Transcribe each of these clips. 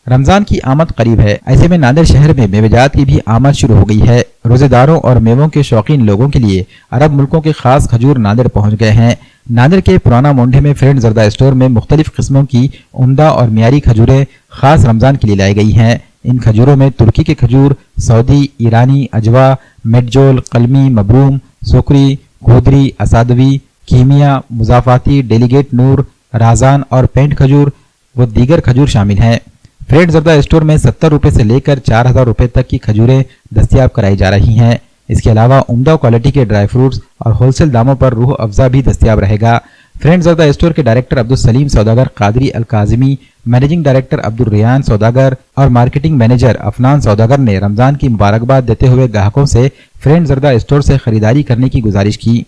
रमजान की आमद करीब है, ऐसे में नांदेड़ शहर में मेवेजात की भी आमद शुरू हो गई है। रोजेदारों और मेवों के शौकीन लोगों के लिए अरब मुल्कों के खास खजूर नांदेड़ पहुंच गए हैं। नांदेड़ के पुराना मोंढे में फ्रेंड जरदा स्टोर में मुख्तलिफ किस्मों की उम्दा और मियारी खजूरें खास रमजान के लिए लाई गई हैं। इन खजूरों में तुर्की के खजूर, सऊदी, ईरानी, अजवा, मेडजोल, कलमी, मबरूम, सोकरी, गोदरी, असादवी, कीमिया, मुजाफाती, डेलीगेट नूर, राजान और पेंट खजूर व दीगर खजूर शामिल हैं। फ्रेड जरदा स्टोर में 70 रुपए से लेकर 4000 रुपए तक की खजूरें दस्तियाब कराई जा रही हैं। इसके अलावा उम्दा क्वालिटी के ड्राई फ्रूट्स और होलसेल दामों पर रूह अफ़ज़ा भी दस्तियाब रहेगा। फ्रेंड जरदा स्टोर के डायरेक्टर अब्दुल सलीम सौदागर कादरी अल काज़िमी, मैनेजिंग डायरेक्टर अब्दुल रियान सौदागर और मार्केटिंग मैनेजर अफनान सौदागर ने रमजान की मुबारकबाद देते हुए ग्राहकों से फ्रेंड जरदा स्टोर से खरीदारी करने की गुजारिश की।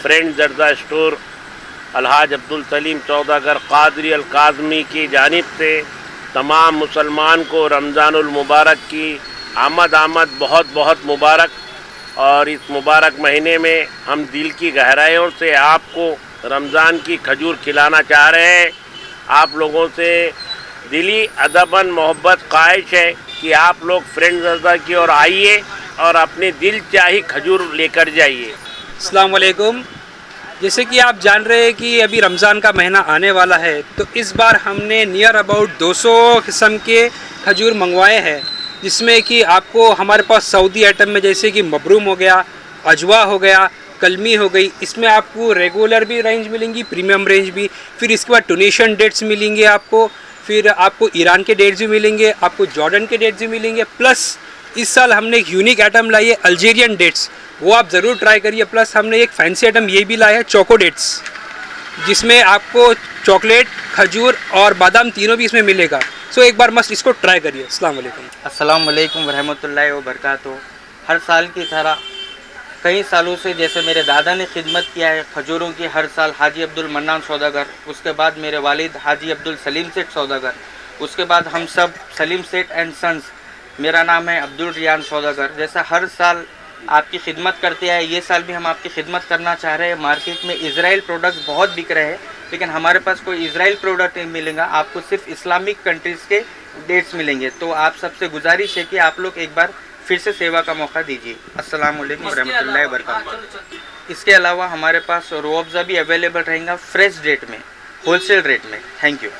फ्रेंड जरदा स्टोर अलहाज अब्दुल सलीम सौदागर कादरी अल काज़िमी की जानिब से तमाम मुसलमान को रमज़ानुल मुबारक की आमद बहुत बहुत मुबारक। और इस मुबारक महीने में हम दिल की गहराइयों से आपको रमज़ान की खजूर खिलाना चाह रहे हैं। आप लोगों से दिली अदबन मोहब्बत ख्वाहिश है कि आप लोग फ्रेंड जरदा की ओर आइए और अपने दिल चाही खजूर लेकर जाइए। अस्सलाम वालेकुम। जैसे कि आप जान रहे हैं कि अभी रमज़ान का महीना आने वाला है, तो इस बार हमने नियर अबाउट 200 किस्म के खजूर मंगवाए हैं, जिसमें कि आपको हमारे पास सऊदी आइटम में जैसे कि मबरूम हो गया, अजवा हो गया, कलमी हो गई, इसमें आपको रेगुलर भी रेंज मिलेंगी, प्रीमियम रेंज भी। फिर इसके बाद टूनिशियन डेट्स मिलेंगे आपको, फिर आपको ईरान के डेट्स भी मिलेंगे, आपको जॉर्डन के डेट्स भी मिलेंगे। प्लस इस साल हमने एक यूनिक आइटम लाई है अल्जीरियन डेट्स, वो आप ज़रूर ट्राई करिए। प्लस हमने एक फैंसी आइटम ये भी लाया है चोको डेट्स, जिसमें आपको चॉकलेट, खजूर और बादाम तीनों भी इसमें मिलेगा। सो एक बार मस्त इसको ट्राई करिए। अस्सलाम वालेकुम। अस्सलाम वालेकुम रहमतुल्लाहि व बरकातुहू। हर साल की तरह कई सालों से जैसे मेरे दादा ने खिदमत किया है खजूरों की, हर साल हाजी अब्दुल मन्नान सौदागर, उसके बाद मेरे वालिद हाजी अब्दुल सलीम सेठ सौदागर, उसके बाद हम सब सलीम सेठ एंड सन्स, मेरा नाम है अब्दुल रियान सौदागर। जैसा हर साल आपकी खिदमत करते हैं, ये साल भी हम आपकी खिदमत करना चाह रहे हैं। मार्केट में इज़राइल प्रोडक्ट्स बहुत बिक रहे हैं, लेकिन हमारे पास कोई इज़राइल प्रोडक्ट नहीं मिलेगा, आपको सिर्फ इस्लामिक कंट्रीज़ के डेट्स मिलेंगे। तो आप सबसे गुजारिश है कि आप लोग एक बार फिर से सेवा का मौका दीजिए। अस्सलाम वालेकुम रहमतुल्लाहि व बरकातुहू। इसके अलावा हमारे पास रूह अफ़ज़ा भी अवेलेबल रहेगा फ्रेश रेट में, होलसेल रेट में। Thank you.